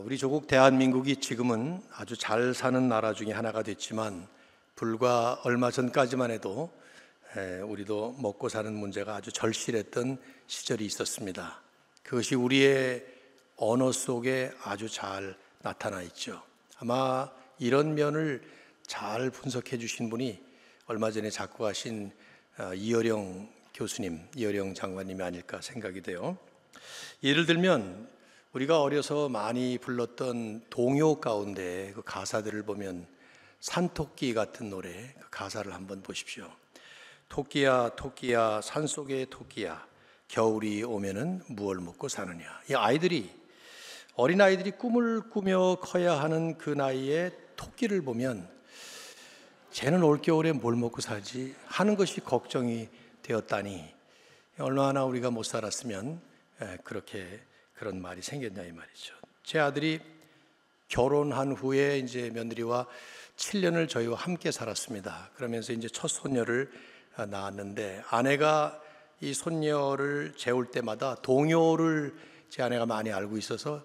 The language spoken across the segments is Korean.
우리 조국 대한민국이 지금은 아주 잘 사는 나라 중에 하나가 됐지만 불과 얼마 전까지만 해도 우리도 먹고 사는 문제가 아주 절실했던 시절이 있었습니다. 그것이 우리의 언어 속에 아주 잘 나타나 있죠. 아마 이런 면을 잘 분석해 주신 분이 얼마 전에 작곡하신 이어령 교수님, 이어령 장관님이 아닐까 생각이 돼요. 예를 들면 우리가 어려서 많이 불렀던 동요 가운데 그 가사들을 보면 산토끼 같은 노래 그 가사를 한번 보십시오. 토끼야 토끼야 산속의 토끼야 겨울이 오면은 무얼 먹고 사느냐. 이 아이들이 어린 아이들이 꿈을 꾸며 커야 하는 그 나이에 토끼를 보면 쟤는 올겨울에 뭘 먹고 살지 하는 것이 걱정이 되었다니 얼마나 우리가 못 살았으면 그렇게 그런 말이 생겼냐 이 말이죠. 제 아들이 결혼한 후에 이제 며느리와 7년을 저희와 함께 살았습니다. 그러면서 이제 첫 손녀를 낳았는데 아내가 이 손녀를 재울 때마다 동요를 제 아내가 많이 알고 있어서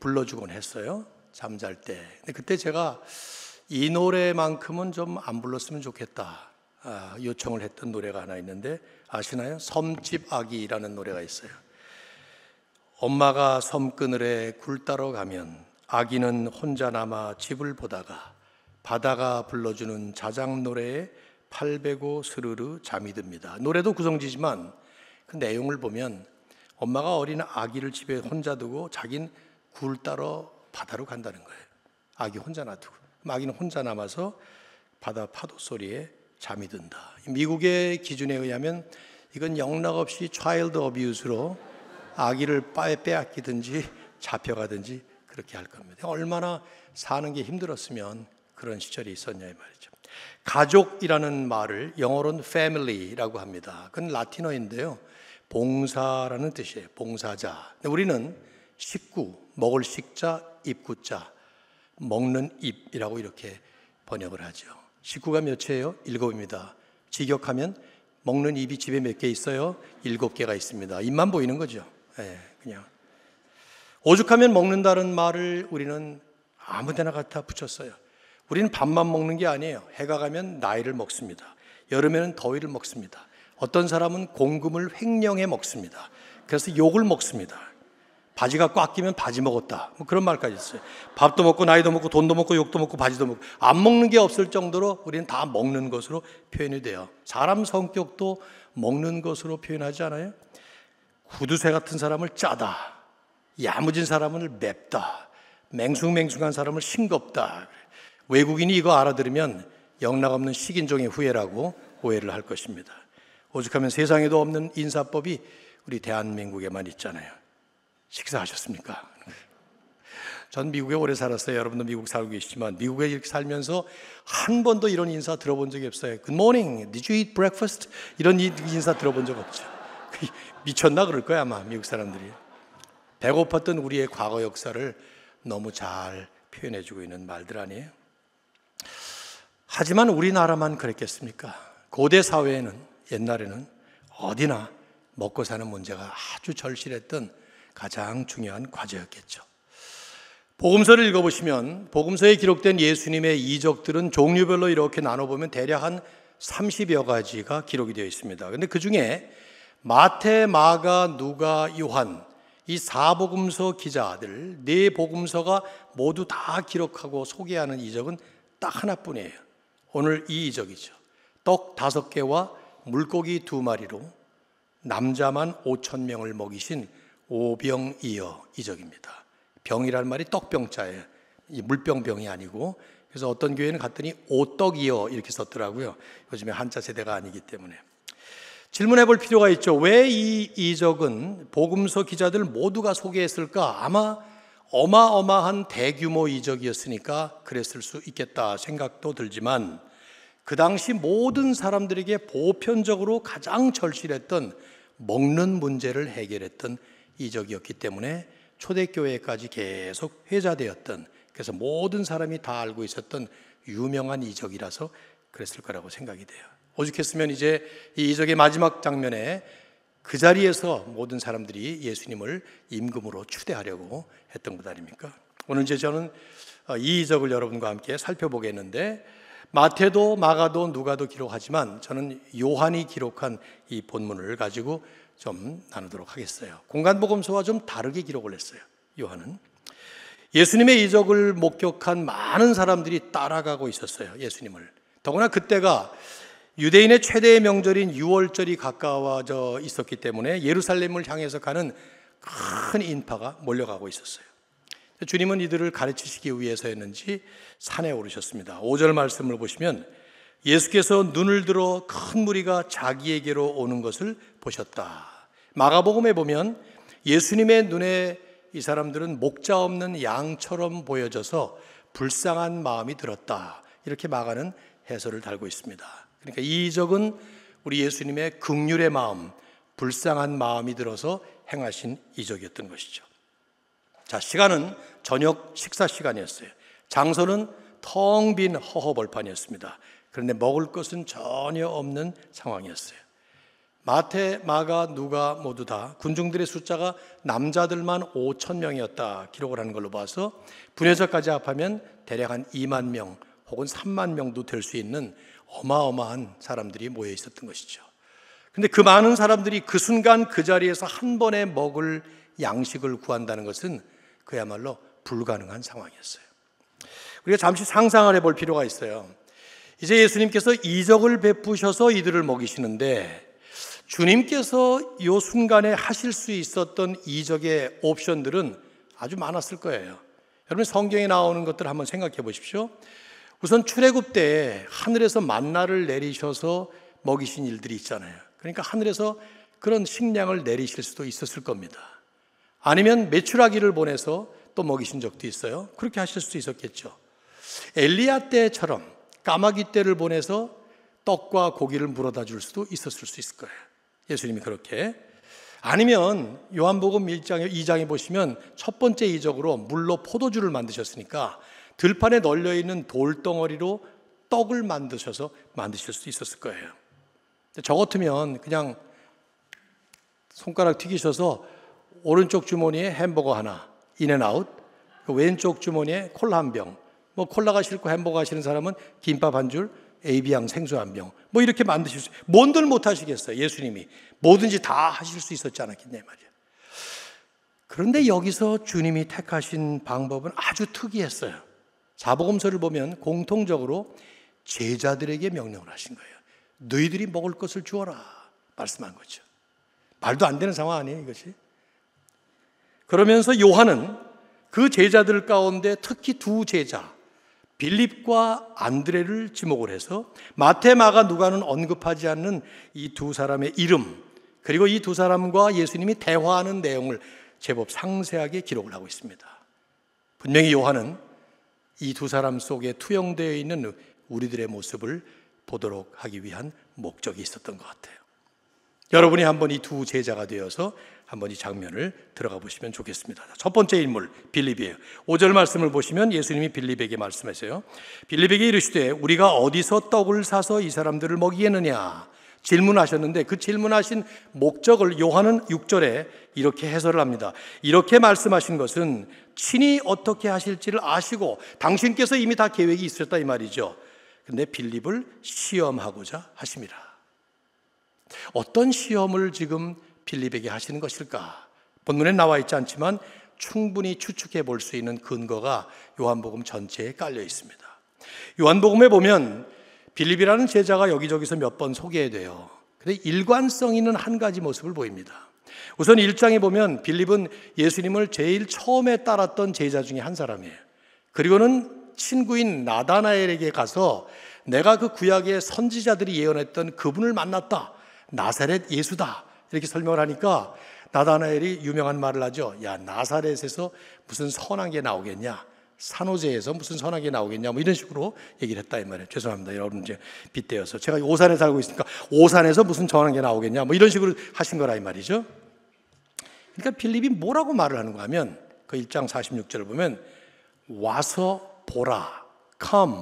불러주곤 했어요. 잠잘 때. 근데 그때 제가 이 노래만큼은 좀 안 불렀으면 좋겠다 요청을 했던 노래가 하나 있는데 아시나요? 섬집 아기라는 노래가 있어요. 엄마가 섬그늘에 굴 따러 가면 아기는 혼자 남아 집을 보다가 바다가 불러주는 자작 노래에 팔 베고 스르르 잠이 듭니다. 노래도 구성지지만 그 내용을 보면 엄마가 어린 아기를 집에 혼자 두고 자긴 굴 따러 바다로 간다는 거예요. 아기 혼자 놔두고 아기는 혼자 남아서 바다 파도 소리에 잠이 든다. 미국의 기준에 의하면 이건 영락없이 차일드 어뷰스로 아기를 빼앗기든지 잡혀가든지 그렇게 할 겁니다. 얼마나 사는 게 힘들었으면 그런 시절이 있었냐 이 말이죠. 가족이라는 말을 영어로는 family라고 합니다. 그건 라틴어인데요. 봉사라는 뜻이에요. 봉사자. 우리는 식구, 먹을 식자, 입구자, 먹는 입이라고 이렇게 번역을 하죠. 식구가 몇이에요? 7입니다. 직역하면 먹는 입이 집에 몇 개 있어요? 7개가 있습니다. 입만 보이는 거죠. 그냥 오죽하면 먹는다는 말을 우리는 아무데나 갖다 붙였어요. 우리는 밥만 먹는 게 아니에요. 해가 가면 나이를 먹습니다. 여름에는 더위를 먹습니다. 어떤 사람은 공금을 횡령해 먹습니다. 그래서 욕을 먹습니다. 바지가 꽉 끼면 바지 먹었다. 뭐 그런 말까지 있어요. 밥도 먹고 나이도 먹고 돈도 먹고 욕도 먹고 바지도 먹고 안 먹는 게 없을 정도로 우리는 다 먹는 것으로 표현이 돼요. 사람 성격도 먹는 것으로 표현하지 않아요? 구두쇠 같은 사람을 짜다. 야무진 사람을 맵다. 맹숭맹숭한 사람을 싱겁다. 외국인이 이거 알아들으면 영락없는 식인종의 후예라고 오해를 할 것입니다. 오죽하면 세상에도 없는 인사법이 우리 대한민국에만 있잖아요. 식사하셨습니까? 전 미국에 오래 살았어요. 여러분도 미국 살고 계시지만 미국에 이렇게 살면서 한 번도 이런 인사 들어본 적이 없어요. Good morning, did you eat breakfast? 이런 인사 들어본 적 없죠. 미쳤나 그럴 거야 아마 미국 사람들이. 배고팠던 우리의 과거 역사를 너무 잘 표현해주고 있는 말들 아니에요? 하지만 우리나라만 그랬겠습니까? 고대 사회에는 옛날에는 어디나 먹고 사는 문제가 아주 절실했던 가장 중요한 과제였겠죠. 복음서를 읽어보시면 복음서에 기록된 예수님의 이적들은 종류별로 이렇게 나눠보면 대략 한 30여 가지가 기록이 되어 있습니다. 그런데 그 중에 마태, 마가, 누가, 요한 이 4복음서 기자들 4복음서가 모두 다 기록하고 소개하는 이적은 딱 하나뿐이에요. 오늘 이 이적이죠. 떡 5개와 물고기 2마리로 남자만 5,000명을 먹이신 오병이어 이적입니다. 병이라는 말이 떡병자예요. 물병병이 아니고. 그래서 어떤 교회는 갔더니 오떡이어 이렇게 썼더라고요. 요즘에 한자 세대가 아니기 때문에. 질문해 볼 필요가 있죠. 왜 이 이적은 복음서 기자들 모두가 소개했을까? 아마 어마어마한 대규모 이적이었으니까 그랬을 수 있겠다 생각도 들지만 그 당시 모든 사람들에게 보편적으로 가장 절실했던 먹는 문제를 해결했던 이적이었기 때문에 초대교회까지 계속 회자되었던, 그래서 모든 사람이 다 알고 있었던 유명한 이적이라서 그랬을 거라고 생각이 돼요. 오죽했으면 이제 이 이적의 마지막 장면에 그 자리에서 모든 사람들이 예수님을 임금으로 추대하려고 했던 것 아닙니까? 오늘 이제 저는 이 이적을 여러분과 함께 살펴보겠는데, 마태도 마가도 누가도 기록하지만 저는 요한이 기록한 이 본문을 가지고 좀 나누도록 하겠어요. 공간복음서와 좀 다르게 기록을 했어요. 요한은 예수님의 이적을 목격한 많은 사람들이 따라가고 있었어요. 예수님을. 더구나 그때가 유대인의 최대의 명절인 유월절이 가까워져 있었기 때문에 예루살렘을 향해서 가는 큰 인파가 몰려가고 있었어요. 주님은 이들을 가르치시기 위해서였는지 산에 오르셨습니다. 5절 말씀을 보시면 예수께서 눈을 들어 큰 무리가 자기에게로 오는 것을 보셨다. 마가복음에 보면 예수님의 눈에 이 사람들은 목자 없는 양처럼 보여져서 불쌍한 마음이 들었다. 이렇게 마가는 해설을 달고 있습니다. 그러니까 이 이적은 우리 예수님의 긍휼의 마음, 불쌍한 마음이 들어서 행하신 이적이었던 것이죠. 자, 시간은 저녁 식사 시간이었어요. 장소는 텅 빈 허허벌판이었습니다. 그런데 먹을 것은 전혀 없는 상황이었어요. 마태, 마가, 누가 모두 다 군중들의 숫자가 남자들만 5천 명이었다 기록을 하는 걸로 봐서 분회자까지 합하면 대략 한 2만 명 혹은 3만 명도 될 수 있는 어마어마한 사람들이 모여 있었던 것이죠. 근데 그 많은 사람들이 그 순간 그 자리에서 한 번에 먹을 양식을 구한다는 것은 그야말로 불가능한 상황이었어요. 우리가 잠시 상상을 해볼 필요가 있어요. 이제 예수님께서 이적을 베푸셔서 이들을 먹이시는데 주님께서 이 순간에 하실 수 있었던 이적의 옵션들은 아주 많았을 거예요. 여러분 성경에 나오는 것들 한번 생각해 보십시오. 우선 출애굽 때 하늘에서 만나를 내리셔서 먹이신 일들이 있잖아요. 그러니까 하늘에서 그런 식량을 내리실 수도 있었을 겁니다. 아니면 메추라기를 보내서 또 먹이신 적도 있어요. 그렇게 하실 수도 있었겠죠. 엘리야 때처럼 까마귀 떼를 보내서 떡과 고기를 물어다 줄 수도 있었을 수 있을 거예요. 예수님이 그렇게. 아니면 요한복음 1장, 2장에 보시면 첫 번째 이적으로 물로 포도주를 만드셨으니까 들판에 널려있는 돌덩어리로 떡을 만드셔서 만드실 수도 있었을 거예요. 저 같으면 그냥 손가락 튀기셔서 오른쪽 주머니에 햄버거 하나, 인앤아웃, 그 왼쪽 주머니에 콜라 한 병, 뭐 콜라가 싫고 햄버거 하시는 사람은 김밥 한 줄, AB양 생수 한 병, 뭐 이렇게 만드실 수, 뭔들 못 하시겠어요. 예수님이 뭐든지 다 하실 수 있었지 않았겠냐 말이에요. 그런데 여기서 주님이 택하신 방법은 아주 특이했어요. 사복음서를 보면 공통적으로 제자들에게 명령을 하신 거예요. 너희들이 먹을 것을 주어라 말씀한 거죠. 말도 안 되는 상황 아니에요, 이것이? 그러면서 요한은 그 제자들 가운데 특히 두 제자 빌립과 안드레를 지목을 해서 마태, 마가, 누가는 언급하지 않는 이 두 사람의 이름, 그리고 이 두 사람과 예수님이 대화하는 내용을 제법 상세하게 기록을 하고 있습니다. 분명히 요한은 이 두 사람 속에 투영되어 있는 우리들의 모습을 보도록 하기 위한 목적이 있었던 것 같아요. 여러분이 한번 이 두 제자가 되어서 한번 이 장면을 들어가 보시면 좋겠습니다. 첫 번째 인물 빌립이에요. 5절 말씀을 보시면 예수님이 빌립에게 말씀하세요. 빌립에게 이르시되 우리가 어디서 떡을 사서 이 사람들을 먹이겠느냐 질문하셨는데, 그 질문하신 목적을 요한은 6절에 이렇게 해설을 합니다. 이렇게 말씀하신 것은 친히 어떻게 하실지를 아시고 당신께서 이미 다 계획이 있었다 이 말이죠. 근데 빌립을 시험하고자 하심이라. 어떤 시험을 지금 빌립에게 하시는 것일까? 본문에 나와 있지 않지만 충분히 추측해 볼 수 있는 근거가 요한복음 전체에 깔려 있습니다. 요한복음에 보면 빌립이라는 제자가 여기저기서 몇 번 소개돼요. 그런데 일관성 있는 한 가지 모습을 보입니다. 우선 1장에 보면 빌립은 예수님을 제일 처음에 따랐던 제자 중에 한 사람이에요. 그리고는 친구인 나다나엘에게 가서 내가 그 구약의 선지자들이 예언했던 그분을 만났다. 나사렛 예수다. 이렇게 설명을 하니까 나다나엘이 유명한 말을 하죠. 야, 나사렛에서 무슨 선한 게 나오겠냐? 산호제에서 무슨 선한 게 나오겠냐? 뭐 이런 식으로 얘기를 했다 이 말이에요. 죄송합니다. 여러분 이제 빗대어서 제가 오산에 살고 있으니까 오산에서 무슨 선한 게 나오겠냐? 뭐 이런 식으로 하신 거라 이 말이죠. 그러니까 빌립이 뭐라고 말을 하는가 하면 그 1장 46절을 보면 와서 보라, come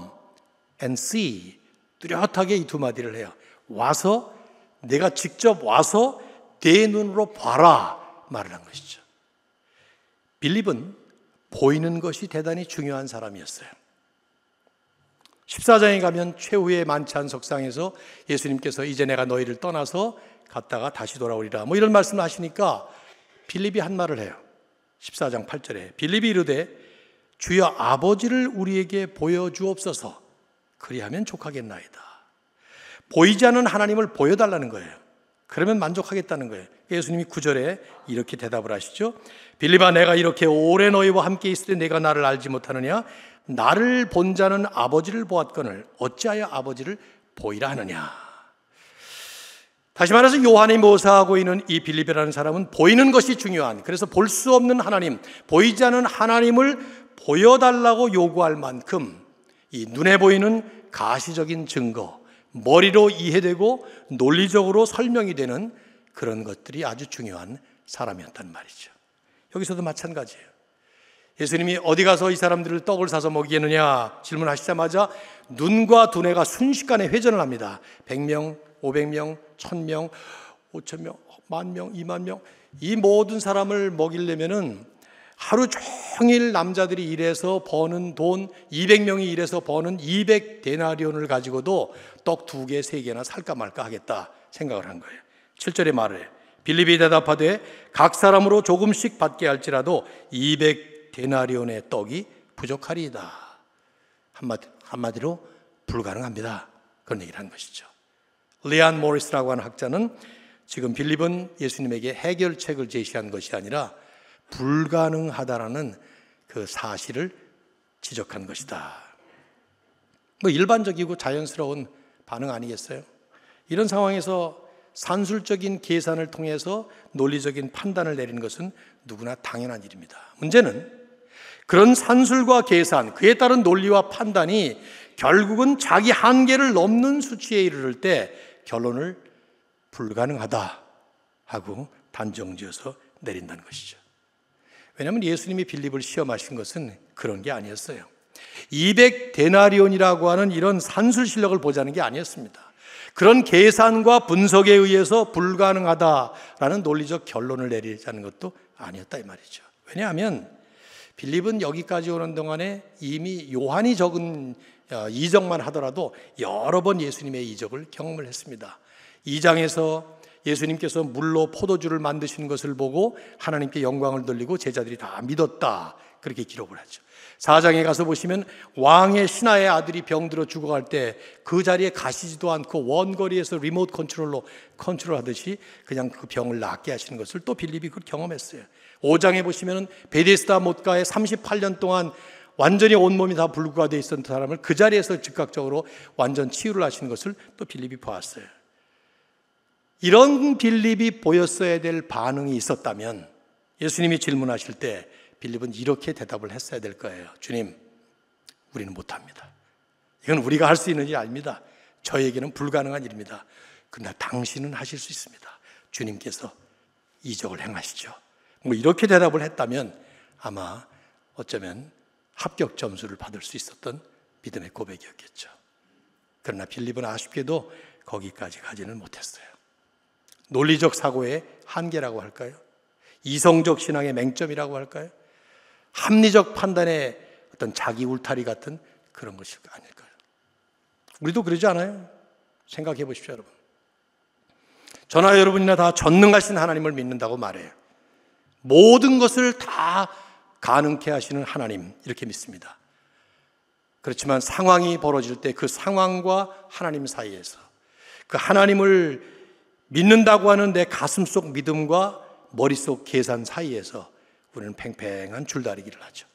and see. 뚜렷하게 이 두 마디를 해요. 와서, 내가 직접 와서 내 눈으로 봐라 말을 한 것이죠. 빌립은 보이는 것이 대단히 중요한 사람이었어요. 14장에 가면 최후의 만찬 석상에서 예수님께서 이제 내가 너희를 떠나서 갔다가 다시 돌아오리라 뭐 이런 말씀을 하시니까 빌립이 한 말을 해요. 14장 8절에 빌립이 이르되 주여 아버지를 우리에게 보여주옵소서 그리하면 족하겠나이다. 보이지 않는 하나님을 보여달라는 거예요. 그러면 만족하겠다는 거예요. 예수님이 9절에 이렇게 대답을 하시죠. 빌립아 내가 이렇게 오래 너희와 함께 있을 때 내가 나를 알지 못하느냐? 나를 본 자는 아버지를 보았거늘 어찌하여 아버지를 보이라 하느냐. 다시 말해서 요한이 모사하고 있는 이 빌립이라는 사람은 보이는 것이 중요한, 그래서 볼 수 없는 하나님, 보이지 않는 하나님을 보여달라고 요구할 만큼 이 눈에 보이는 가시적인 증거, 머리로 이해되고 논리적으로 설명이 되는 그런 것들이 아주 중요한 사람이었단 말이죠. 여기서도 마찬가지예요. 예수님이 어디 가서 이 사람들을 떡을 사서 먹이겠느냐 질문하시자마자 눈과 두뇌가 순식간에 회전을 합니다. 100명, 500명, 1000명, 5000명, 10,000명, 20,000명 이 모든 사람을 먹이려면은 하루 종일 남자들이 일해서 버는 돈 200명이 일해서 버는 200데나리온을 가지고도 떡 2개, 3개나 살까 말까 하겠다 생각을 한 거예요. 7절에 말을 해요. 빌립이 대답하되 각 사람으로 조금씩 받게 할지라도 200데나리온의 떡이 부족하리이다. 한마디로 불가능합니다. 그런 얘기를 한 것이죠. 리안 모리스라고 하는 학자는 지금 빌립은 예수님에게 해결책을 제시한 것이 아니라 불가능하다라는 그 사실을 지적한 것이다. 뭐 일반적이고 자연스러운 반응 아니겠어요? 이런 상황에서 산술적인 계산을 통해서 논리적인 판단을 내리는 것은 누구나 당연한 일입니다. 문제는 그런 산술과 계산, 그에 따른 논리와 판단이 결국은 자기 한계를 넘는 수치에 이르를 때 결론을 불가능하다 하고 단정지어서 내린다는 것이죠. 왜냐하면 예수님이 빌립을 시험하신 것은 그런 게 아니었어요. 200데나리온이라고 하는 이런 산술 실력을 보자는 게 아니었습니다. 그런 계산과 분석에 의해서 불가능하다라는 논리적 결론을 내리자는 것도 아니었다 이 말이죠. 왜냐하면 빌립은 여기까지 오는 동안에 이미 요한이 적은 이적만 하더라도 여러 번 예수님의 이적을 경험을 했습니다. 2장에서 예수님께서 물로 포도주를 만드시는 것을 보고 하나님께 영광을 돌리고 제자들이 다 믿었다 그렇게 기록을 하죠. 4장에 가서 보시면 왕의 신하의 아들이 병들어 죽어갈 때 그 자리에 가시지도 않고 원거리에서 리모트 컨트롤로 컨트롤하듯이 그냥 그 병을 낫게 하시는 것을 또 빌립이 그걸 경험했어요. 5장에 보시면 베데스다 못가에 38년 동안 완전히 온몸이 다 불구가 되어 있었던 사람을 그 자리에서 즉각적으로 완전 치유를 하시는 것을 또 빌립이 보았어요. 이런 빌립이 보였어야 될 반응이 있었다면 예수님이 질문하실 때 빌립은 이렇게 대답을 했어야 될 거예요. 주님, 우리는 못합니다. 이건 우리가 할 수 있는 일이 아닙니다. 저에게는 불가능한 일입니다. 그러나 당신은 하실 수 있습니다. 주님께서 이적을 행하시죠. 뭐 이렇게 대답을 했다면 아마 어쩌면 합격 점수를 받을 수 있었던 믿음의 고백이었겠죠. 그러나 빌립은 아쉽게도 거기까지 가지는 못했어요. 논리적 사고의 한계라고 할까요? 이성적 신앙의 맹점이라고 할까요? 합리적 판단의 어떤 자기 울타리 같은 그런 것이 아닐까요? 우리도 그러지 않아요? 생각해 보십시오, 여러분. 저나 여러분이나 다 전능하신 하나님을 믿는다고 말해요. 모든 것을 다 가능케 하시는 하나님, 이렇게 믿습니다. 그렇지만 상황이 벌어질 때 그 상황과 하나님 사이에서 그 하나님을 믿는다고 하는 내 가슴속 믿음과 머릿속 계산 사이에서 우리는 팽팽한 줄다리기를 하죠.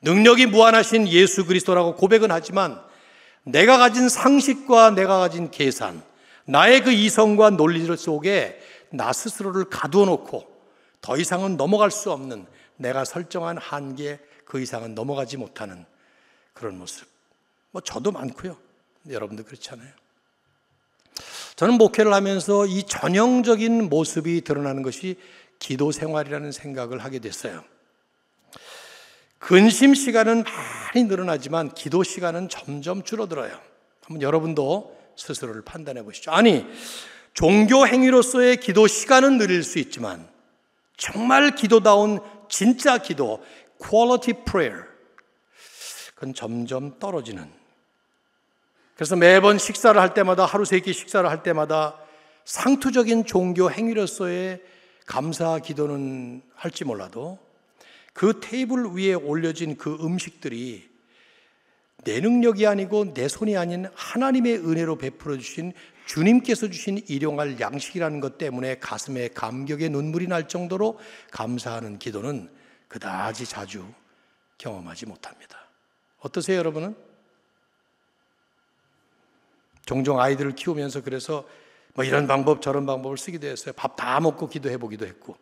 능력이 무한하신 예수 그리스도라고 고백은 하지만 내가 가진 상식과 내가 가진 계산, 나의 그 이성과 논리 속에 나 스스로를 가두어 놓고 더 이상은 넘어갈 수 없는, 내가 설정한 한계 그 이상은 넘어가지 못하는 그런 모습. 뭐 저도 많고요. 여러분도 그렇지 않아요? 저는 목회를 하면서 이 전형적인 모습이 드러나는 것이 기도 생활이라는 생각을 하게 됐어요. 근심 시간은 많이 늘어나지만 기도 시간은 점점 줄어들어요. 한번 여러분도 스스로를 판단해 보시죠. 아니, 종교 행위로서의 기도 시간은 늘릴 수 있지만 정말 기도다운 진짜 기도, quality prayer, 그건 점점 떨어지는. 그래서 매번 식사를 할 때마다, 하루 3끼 식사를 할 때마다 상투적인 종교 행위로서의 감사 기도는 할지 몰라도 그 테이블 위에 올려진 그 음식들이 내 능력이 아니고 내 손이 아닌 하나님의 은혜로 베풀어 주신, 주님께서 주신 일용할 양식이라는 것 때문에 가슴에 감격의 눈물이 날 정도로 감사하는 기도는 그다지 자주 경험하지 못합니다. 어떠세요, 여러분은? 종종 아이들을 키우면서 그래서 뭐 이런 방법 저런 방법을 쓰기도 했어요. 밥 다 먹고 기도해 보기도 했고,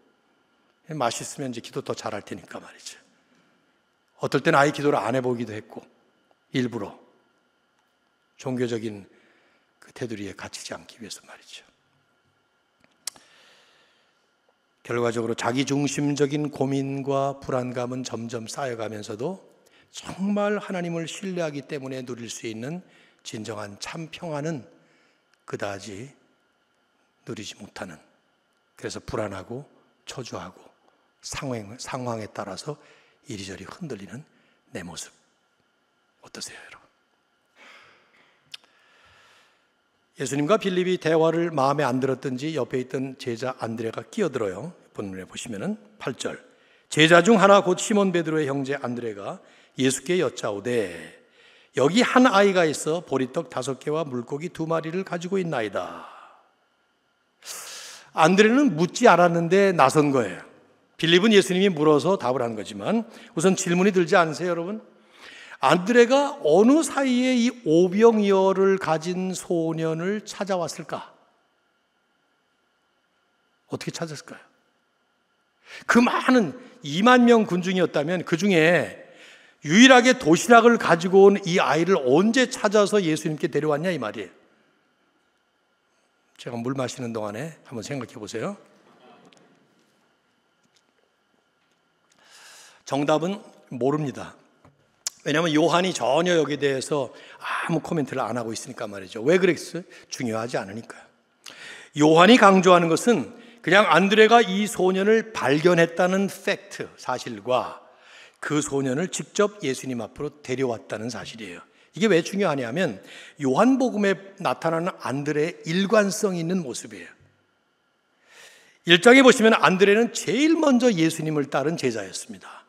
맛있으면 이제 기도 더 잘할 테니까 말이죠. 어떨 때는 아이 기도를 안 해보기도 했고, 일부러 종교적인 그 테두리에 갇히지 않기 위해서 말이죠. 결과적으로 자기중심적인 고민과 불안감은 점점 쌓여가면서도 정말 하나님을 신뢰하기 때문에 누릴 수 있는 진정한 참 평안은 그다지 누리지 못하는, 그래서 불안하고 초조하고 상황에 따라서 이리저리 흔들리는 내 모습, 어떠세요, 여러분? 예수님과 빌립이 대화를 마음에 안 들었든지 옆에 있던 제자 안드레가 끼어들어요. 본문에 보시면은 8절, 제자 중 하나 곧 시몬 베드로의 형제 안드레가 예수께 여짜오되 여기 한 아이가 있어 보리떡 5개와 물고기 2마리를 가지고 있나이다. 안드레는 묻지 않았는데 나선 거예요. 빌립은 예수님이 물어서 답을 한 거지만 우선 질문이 들지 않으세요, 여러분? 안드레가 어느 사이에 이 오병이어를 가진 소년을 찾아왔을까? 어떻게 찾았을까요? 그 많은 2만 명 군중이었다면 그 중에 유일하게 도시락을 가지고 온 이 아이를 언제 찾아서 예수님께 데려왔냐 이 말이에요. 제가 물 마시는 동안에 한번 생각해 보세요. 정답은 모릅니다. 왜냐하면 요한이 전혀 여기에 대해서 아무 코멘트를 안 하고 있으니까 말이죠. 왜 그랬어요? 중요하지 않으니까요. 요한이 강조하는 것은 그냥 안드레가 이 소년을 발견했다는 팩트, 사실과 그 소년을 직접 예수님 앞으로 데려왔다는 사실이에요. 이게 왜 중요하냐면 요한복음에 나타나는 안드레의 일관성 있는 모습이에요. 1장에 보시면 안드레는 제일 먼저 예수님을 따른 제자였습니다.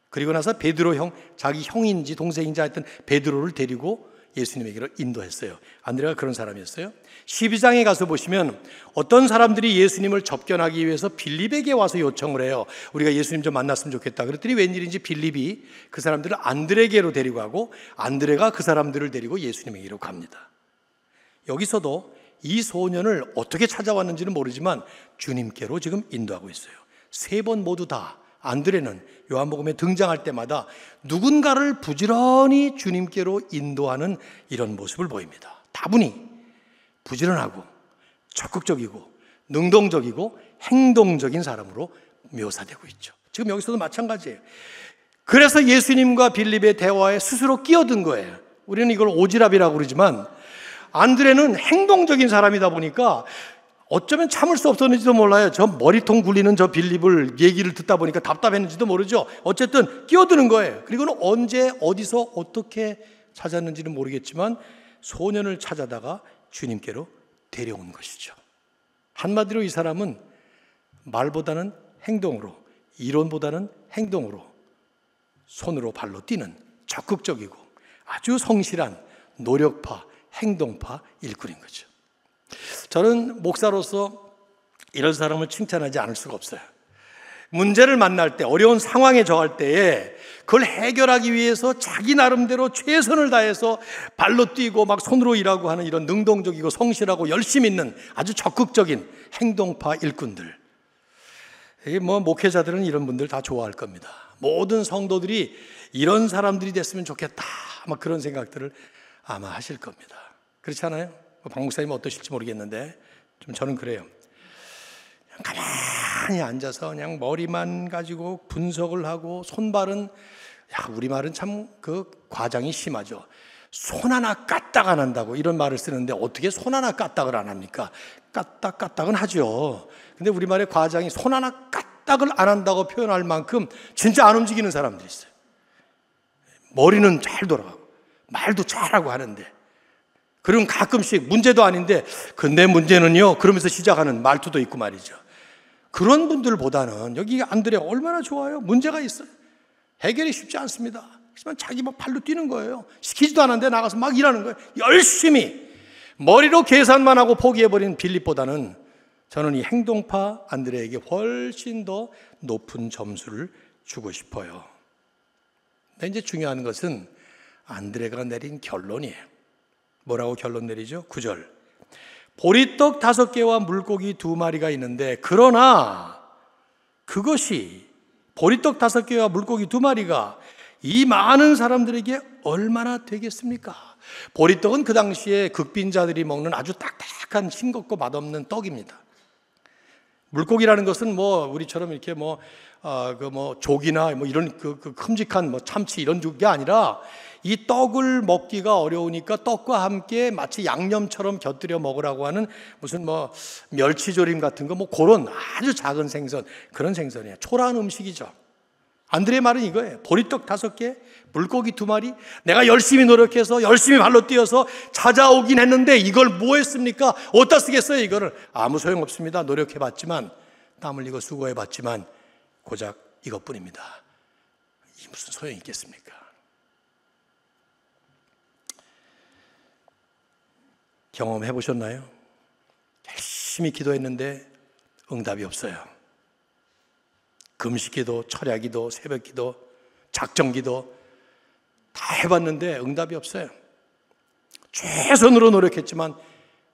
그리고 나서 베드로 형, 자기 형인지 동생인지 하여튼 베드로를 데리고 예수님에게로 인도했어요. 안드레가 그런 사람이었어요. 12장에 가서 보시면 어떤 사람들이 예수님을 접견하기 위해서 빌립에게 와서 요청을 해요. 우리가 예수님 좀 만났으면 좋겠다. 그랬더니 웬일인지 빌립이 그 사람들을 안드레에게로 데리고 가고 안드레가 그 사람들을 데리고 예수님에게로 갑니다. 여기서도 이 소년을 어떻게 찾아왔는지는 모르지만 주님께로 지금 인도하고 있어요. 3번 모두 다 안드레는 요한복음에 등장할 때마다 누군가를 부지런히 주님께로 인도하는 이런 모습을 보입니다. 다분히 부지런하고 적극적이고 능동적이고 행동적인 사람으로 묘사되고 있죠. 지금 여기서도 마찬가지예요. 그래서 예수님과 빌립의 대화에 스스로 끼어든 거예요. 우리는 이걸 오지랖이라고 그러지만 안드레는 행동적인 사람이다 보니까 어쩌면 참을 수 없었는지도 몰라요. 저 머리통 굴리는 저 빌립을 얘기를 듣다 보니까 답답했는지도 모르죠. 어쨌든 끼어드는 거예요. 그리고는 언제 어디서 어떻게 찾았는지는 모르겠지만 소년을 찾아다가 주님께로 데려온 것이죠. 한마디로 이 사람은 말보다는 행동으로, 이론보다는 행동으로, 손으로 발로 뛰는 적극적이고 아주 성실한 노력파, 행동파 일꾼인 거죠. 저는 목사로서 이런 사람을 칭찬하지 않을 수가 없어요. 문제를 만날 때, 어려운 상황에 처할 때에 그걸 해결하기 위해서 자기 나름대로 최선을 다해서 발로 뛰고 막 손으로 일하고 하는 이런 능동적이고 성실하고 열심 있는 아주 적극적인 행동파 일꾼들. 목회자들은 이런 분들 다 좋아할 겁니다. 모든 성도들이 이런 사람들이 됐으면 좋겠다, 아마 그런 생각들을 아마 하실 겁니다. 그렇지 않아요? 박 목사님은 어떠실지 모르겠는데 좀 저는 그래요. 그냥 가만히 앉아서 그냥 머리만 가지고 분석을 하고 손발은, 우리말은 참 그 과장이 심하죠. 손 하나 까딱 안 한다고 이런 말을 쓰는데 어떻게 손 하나 까딱을 안 합니까? 까딱은 하죠. 근데 우리말의 과장이 손 하나 까딱 까딱을 안 한다고 표현할 만큼 진짜 안 움직이는 사람들이 있어요. 머리는 잘 돌아가고 말도 잘하고 하는데, 그럼 가끔씩 문제도 아닌데 근데 문제는요 그러면서 시작하는 말투도 있고 말이죠. 그런 분들보다는 여기 안드레가 얼마나 좋아요. 문제가 있어요. 해결이 쉽지 않습니다. 하지만 자기 막 발로 뛰는 거예요. 시키지도 않았는데 나가서 막 일하는 거예요. 열심히 머리로 계산만 하고 포기해버린 빌립보다는 저는 이 행동파 안드레에게 훨씬 더 높은 점수를 주고 싶어요. 근데 이제 중요한 것은 안드레가 내린 결론이에요. 뭐라고 결론 내리죠? 9절. 보리떡 5개와 물고기 2마리가 있는데, 그러나 그것이 보리떡 5개와 물고기 2마리가 이 많은 사람들에게 얼마나 되겠습니까? 보리떡은 그 당시에 극빈자들이 먹는 아주 딱딱한 싱겁고 맛없는 떡입니다. 물고기라는 것은 뭐 우리처럼 이렇게 조기나 이런 큼직한 참치 이런 게 아니라, 이 떡을 먹기가 어려우니까 떡과 함께 마치 양념처럼 곁들여 먹으라고 하는 무슨 멸치조림 같은 거 그런 아주 작은 생선, 그런 생선이에요. 초라한 음식이죠. 안드레의 말은 이거예요. 보리떡 5개, 물고기 2마리. 내가 열심히 노력해서 열심히 발로 뛰어서 찾아오긴 했는데 이걸 뭐 했습니까? 어디다 쓰겠어요 이거를? 아무 소용없습니다. 노력해봤지만, 땀 흘리고 수고해봤지만 고작 이것뿐입니다. 이 무슨 소용이 있겠습니까? 경험해 보셨나요? 열심히 기도했는데 응답이 없어요. 금식기도, 철야기도, 새벽기도, 작정기도 다 해봤는데 응답이 없어요. 최선으로 노력했지만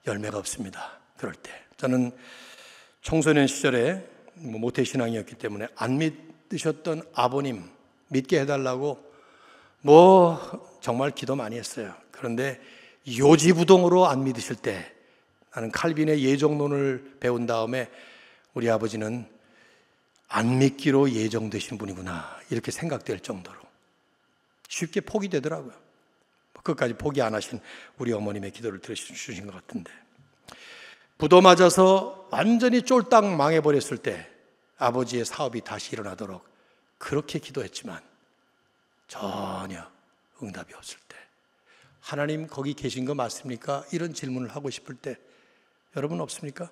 열매가 없습니다. 그럴 때 저는 청소년 시절에 모태신앙이었기 때문에 안 믿으셨던 아버님 믿게 해달라고 정말 기도 많이 했어요. 그런데 요지부동으로 안 믿으실 때, 나는 칼빈의 예정론을 배운 다음에 우리 아버지는 안 믿기로 예정되신 분이구나 이렇게 생각될 정도로 쉽게 포기되더라고요. 끝까지 포기 안 하신 우리 어머님의 기도를 들으신 것 같은데, 부도 맞아서 완전히 쫄딱 망해버렸을 때 아버지의 사업이 다시 일어나도록 그렇게 기도했지만 전혀 응답이 없을 때, 하나님 거기 계신 거 맞습니까? 이런 질문을 하고 싶을 때 여러분 없습니까?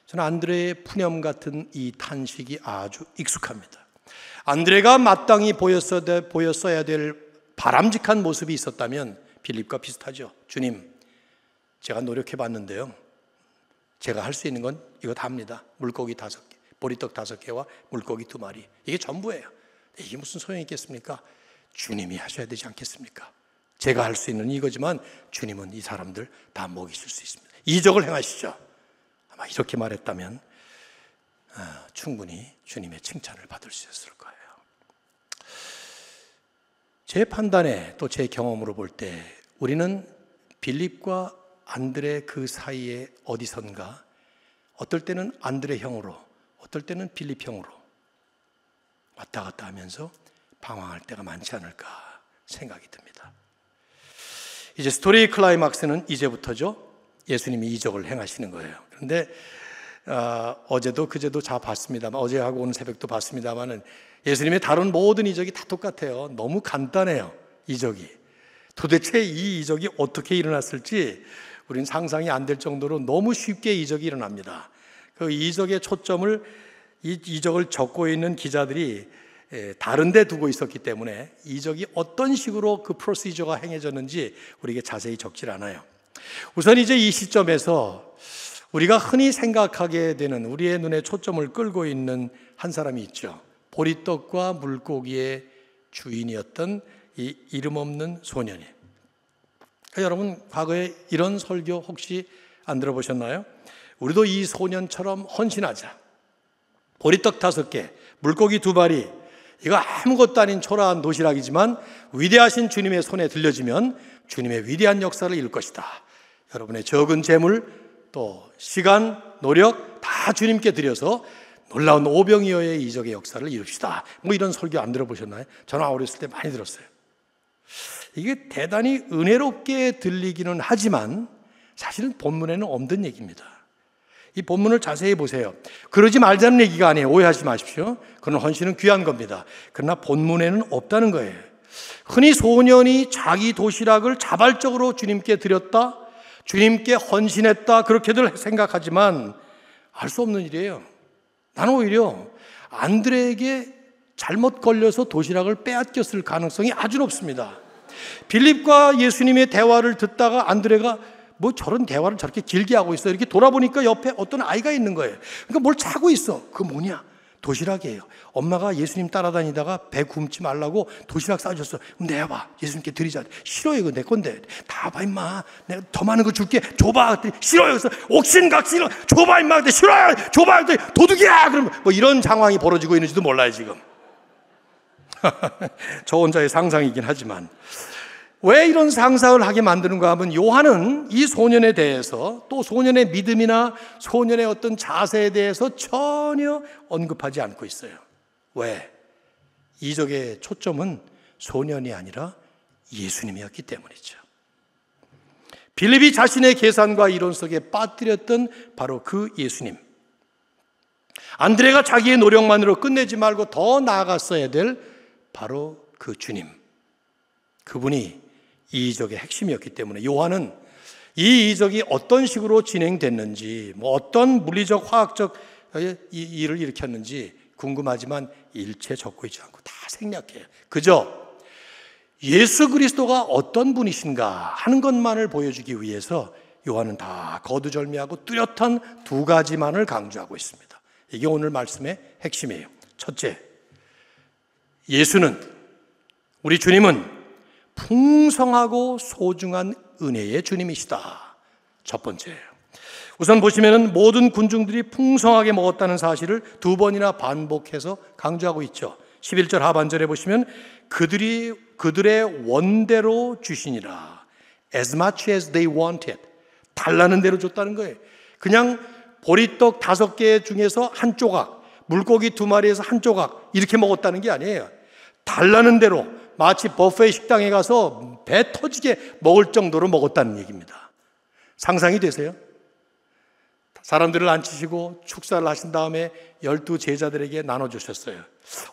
저는 안드레의 푸념 같은 이 탄식이 아주 익숙합니다. 안드레가 마땅히 보였어야 될 바람직한 모습이 있었다면 빌립과 비슷하죠. 주님, 제가 노력해봤는데요, 제가 할 수 있는 건 이거 다 합니다. 물고기 5개, 보리떡 5개와 물고기 2마리, 이게 전부예요. 이게 무슨 소용이 있겠습니까? 주님이 하셔야 되지 않겠습니까? 제가 할 수 있는 이거지만 주님은 이 사람들 다 먹이실 수 있습니다. 이적을 행하시죠. 아마 이렇게 말했다면 충분히 주님의 칭찬을 받을 수 있을 거예요. 제 판단에 또 제 경험으로 볼 때 우리는 빌립과 안드레 그 사이에 어디선가, 어떨 때는 안드레 형으로, 어떨 때는 빌립 형으로 왔다 갔다 하면서 방황할 때가 많지 않을까 생각이 듭니다. 이제 스토리의 클라이막스는 이제부터죠. 예수님이 이적을 행하시는 거예요. 그런데 어제도 그제도 다 봤습니다만, 어제하고 오늘 새벽도 봤습니다만은 예수님의 다른 모든 이적이 다 똑같아요. 너무 간단해요. 이적이 도대체 이 이적이 어떻게 일어났을지 우리는 상상이 안 될 정도로 너무 쉽게 이적이 일어납니다. 그 이적의 초점을, 이 이적을 적고 있는 기자들이 다른 데 두고 있었기 때문에 이적이 어떤 식으로 그 프로시저가 행해졌는지 우리에게 자세히 적질 않아요. 우선 이제 이 시점에서 우리가 흔히 생각하게 되는, 우리의 눈에 초점을 끌고 있는 한 사람이 있죠. 보리떡과 물고기의 주인이었던 이 이름 없는 소년이. 여러분, 과거에 이런 설교 혹시 안 들어보셨나요? 우리도 이 소년처럼 헌신하자. 보리떡 5개, 물고기 2마리, 이거 아무것도 아닌 초라한 도시락이지만 위대하신 주님의 손에 들려지면 주님의 위대한 역사를 이룰 것이다. 여러분의 적은 재물, 또 시간, 노력 다 주님께 드려서 놀라운 오병이어의 이적의 역사를 이룹시다. 이런 설교 안 들어보셨나요? 저는 어렸을 때 많이 들었어요. 이게 대단히 은혜롭게 들리기는 하지만 사실은 본문에는 없는 얘기입니다. 이 본문을 자세히 보세요. 그러지 말자는 얘기가 아니에요. 오해하지 마십시오. 그런 헌신은 귀한 겁니다. 그러나 본문에는 없다는 거예요. 흔히 소년이 자기 도시락을 자발적으로 주님께 드렸다, 주님께 헌신했다, 그렇게들 생각하지만 알 수 없는 일이에요. 나는 오히려 안드레에게 잘못 걸려서 도시락을 빼앗겼을 가능성이 아주 높습니다. 빌립과 예수님의 대화를 듣다가 안드레가 뭐 저런 대화를 저렇게 길게 하고 있어. 이렇게 돌아보니까 옆에 어떤 아이가 있는 거예요. 그러니까 뭘 차고 있어. 그거 뭐냐? 도시락이에요. 엄마가 예수님 따라다니다가 배 굶지 말라고 도시락 싸줬어. 내봐. 예수님께 드리자. 싫어요. 이거 내 건데. 다 봐 임마. 내가 더 많은 거 줄게. 줘봐. 싫어요. 그래서 옥신각신 줘봐 임마. 근데 싫어요. 줘봐. 도둑이야. 그러면 뭐 이런 상황이 벌어지고 있는지도 몰라요 지금. 저 혼자의 상상이긴 하지만 왜 이런 상상을 하게 만드는가 하면 요한은 이 소년에 대해서 또 소년의 믿음이나 소년의 어떤 자세에 대해서 전혀 언급하지 않고 있어요. 왜? 이적의 초점은 소년이 아니라 예수님이었기 때문이죠. 빌립이 자신의 계산과 이론 속에 빠뜨렸던 바로 그 예수님. 안드레가 자기의 노력만으로 끝내지 말고 더 나아갔어야 될 바로 그 주님. 그분이 이 이적의 핵심이었기 때문에 요한은 이 이적이 어떤 식으로 진행됐는지, 뭐 어떤 물리적, 화학적 일을 일으켰는지 궁금하지만 일체 적고 있지 않고 다 생략해요. 그저 예수 그리스도가 어떤 분이신가 하는 것만을 보여주기 위해서 요한은 다 거두절미하고 뚜렷한 두 가지만을 강조하고 있습니다. 이게 오늘 말씀의 핵심이에요. 첫째, 예수는, 우리 주님은 풍성하고 소중한 은혜의 주님이시다. 첫 번째예요. 우선 보시면은 모든 군중들이 풍성하게 먹었다는 사실을 두 번이나 반복해서 강조하고 있죠. 11절 하반절에 보시면 그들의 원대로 주시니라. As much as they wanted. 달라는 대로 줬다는 거예요. 그냥 보리떡 5개 중에서 한 조각, 물고기 2마리에서 한 조각 이렇게 먹었다는 게 아니에요. 달라는 대로 마치 버페 식당에 가서 배 터지게 먹을 정도로 먹었다는 얘기입니다. 상상이 되세요? 사람들을 앉히시고 축사를 하신 다음에 12 제자들에게 나눠주셨어요.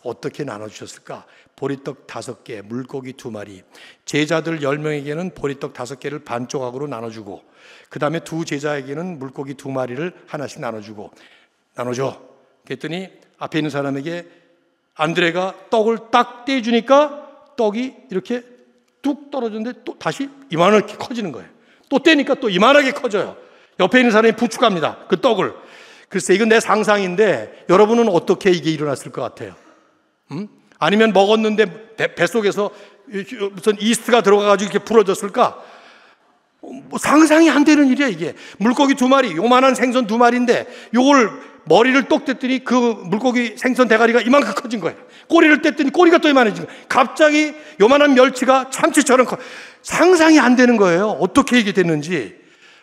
어떻게 나눠주셨을까? 보리떡 5개, 물고기 2마리. 제자들 10명에게는 보리떡 5개를 반 조각으로 나눠주고, 그 다음에 2 제자에게는 물고기 2마리를 하나씩 나눠줘. 그랬더니 앞에 있는 사람에게 안드레가 떡을 딱 떼주니까 떡이 이렇게 뚝 떨어졌는데 또 다시 이만하게 커지는 거예요. 또 떼니까 또 이만하게 커져요. 옆에 있는 사람이 부축합니다. 그 떡을. 글쎄 이건 내 상상인데 여러분은 어떻게 이게 일어났을 것 같아요? 아니면 먹었는데 뱃속에서 무슨 이스트가 들어가가지고 이렇게 부러졌을까? 뭐 상상이 안 되는 일이야 이게. 물고기 2마리, 요만한 생선 2마리인데 요걸 머리를 똑 뗐더니 그 물고기 생선 대가리가 이만큼 커진 거예요. 꼬리를 뗐더니 꼬리가 또 이만해진 거예요. 갑자기 요만한 멸치가 참치처럼 상상이 안 되는 거예요. 어떻게 이게 됐는지.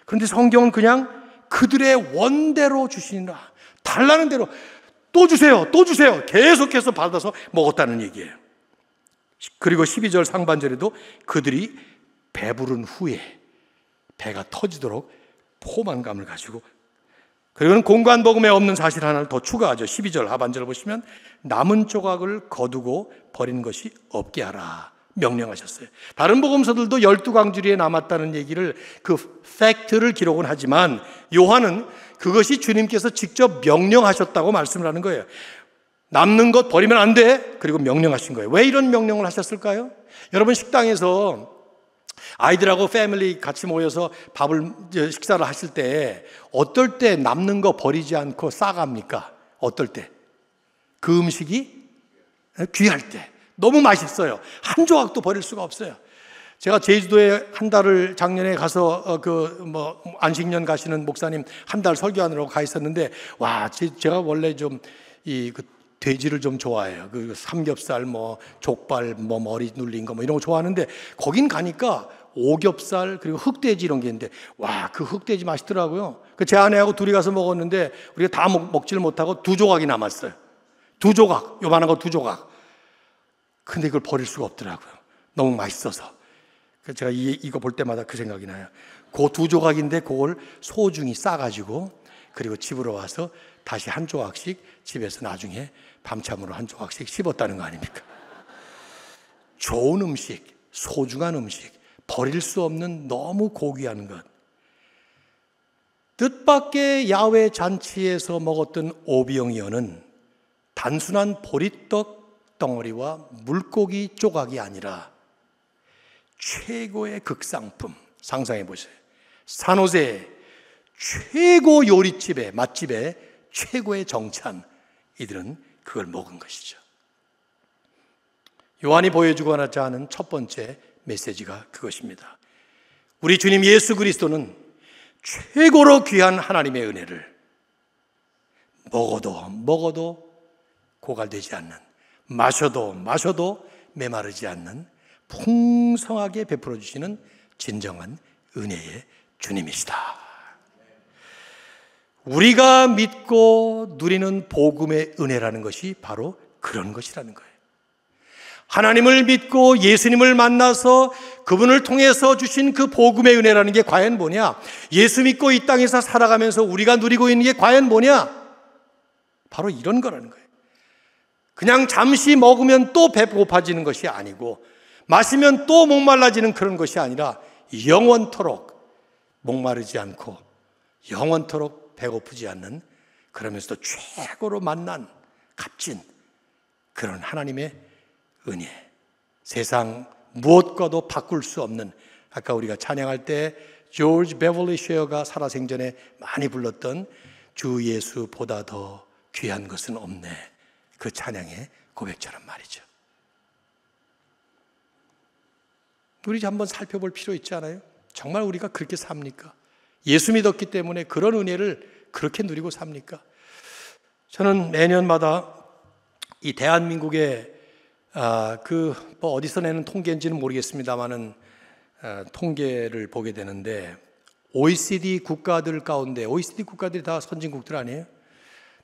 그런데 성경은 그냥 그들의 원대로 주시니라. 달라는 대로 또 주세요. 계속해서 받아서 먹었다는 얘기예요. 그리고 12절 상반절에도 그들이 배부른 후에 배가 터지도록 포만감을 가지고, 그리고는 공관복음에 없는 사실 하나를 더 추가하죠. 12절 하반절을 보시면 남은 조각을 거두고 버린 것이 없게 하라 명령하셨어요. 다른 복음서들도 12광주리에 남았다는 얘기를, 그 팩트를 기록은 하지만 요한은 그것이 주님께서 직접 명령하셨다고 말씀을 하는 거예요. 남는 것 버리면 안 돼. 그리고 명령하신 거예요. 왜 이런 명령을 하셨을까요? 여러분 식당에서 아이들하고 패밀리 같이 모여서 식사를 하실 때 어떨 때 남는 거 버리지 않고 싸갑니까? 어떨 때? 그 음식이 귀할 때. 너무 맛있어요. 한 조각도 버릴 수가 없어요. 제가 제주도에 한 달을 작년에 가서 안식년 가시는 목사님 한 달 설교하느라고 가 있었는데, 와, 제가 원래 좀 돼지를 좀 좋아해요. 그 삼겹살, 족발, 머리 눌린 거 이런 거 좋아하는데, 거긴 가니까 오겹살 그리고 흑돼지 이런 게 있는데, 와, 그 흑돼지 맛있더라고요. 제 아내하고 둘이 가서 먹었는데 우리가 다 먹지를 못하고 2 조각이 남았어요. 2 조각, 요만한 거 2 조각. 근데 이걸 버릴 수가 없더라고요. 너무 맛있어서. 그래서 제가 이거 볼 때마다 그 생각이 나요. 그 2 조각인데 그걸 소중히 싸가지고 그리고 집으로 와서 다시 한 조각씩 집에서 나중에 밤참으로 한 조각씩 씹었다는 거 아닙니까? 좋은 음식, 소중한 음식, 버릴 수 없는 너무 고귀한 것. 뜻밖의 야외 잔치에서 먹었던 오병이어는 단순한 보리떡 덩어리와 물고기 조각이 아니라 최고의 극상품. 상상해 보세요. 산호세 최고 요리집에, 맛집에 최고의 정찬, 이들은 그걸 먹은 것이죠. 요한이 보여주고자 하는 첫 번째 메시지가 그것입니다. 우리 주님 예수 그리스도는 최고로 귀한 하나님의 은혜를 먹어도 고갈되지 않는, 마셔도 메마르지 않는 풍성하게 베풀어 주시는 진정한 은혜의 주님이시다. 우리가 믿고 누리는 복음의 은혜라는 것이 바로 그런 것이라는 거예요. 하나님을 믿고 예수님을 만나서 그분을 통해서 주신 그 복음의 은혜라는 게 과연 뭐냐? 예수 믿고 이 땅에서 살아가면서 우리가 누리고 있는 게 과연 뭐냐? 바로 이런 거라는 거예요. 그냥 잠시 먹으면 또 배고파지는 것이 아니고, 마시면 또 목말라지는 그런 것이 아니라 영원토록 목마르지 않고 영원토록 배고프지 않는, 그러면서도 최고로 만난 값진 그런 하나님의 은혜, 세상 무엇과도 바꿀 수 없는, 아까 우리가 찬양할 때 조지 베벌리 쉐어가 살아생전에 많이 불렀던 주 예수보다 더 귀한 것은 없네, 그 찬양의 고백처럼 말이죠. 우리 한번 살펴볼 필요 있지 않아요? 정말 우리가 그렇게 삽니까? 예수 믿었기 때문에 그런 은혜를 그렇게 누리고 삽니까? 저는 매년마다 이 대한민국의 어디서 내는 통계인지는 모르겠습니다만은 통계를 보게 되는데, OECD 국가들 가운데, OECD 국가들이 다 선진국들 아니에요?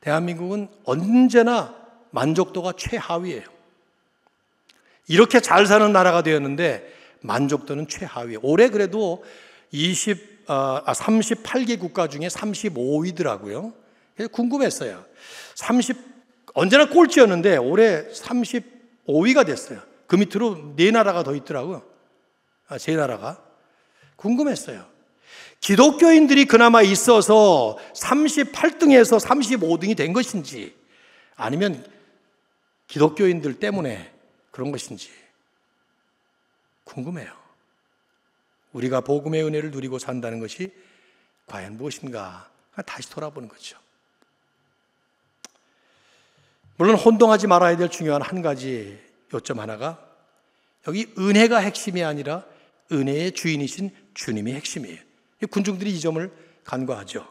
대한민국은 언제나 만족도가 최하위예요. 이렇게 잘 사는 나라가 되었는데 만족도는 최하위예요. 올해 그래도 38개 국가 중에 35위더라고요. 그래서 궁금했어요. 언제나 꼴찌였는데 올해 35위가 됐어요. 그 밑으로 4나라가 더 있더라고요. 3나라가. 궁금했어요. 기독교인들이 그나마 있어서 38등에서 35등이 된 것인지, 아니면 기독교인들 때문에 그런 것인지 궁금해요. 우리가 복음의 은혜를 누리고 산다는 것이 과연 무엇인가 다시 돌아보는 거죠. 물론 혼동하지 말아야 될 중요한 한 가지 요점 하나가, 여기 은혜가 핵심이 아니라 은혜의 주인이신 주님이 핵심이에요. 군중들이 이 점을 간과하죠.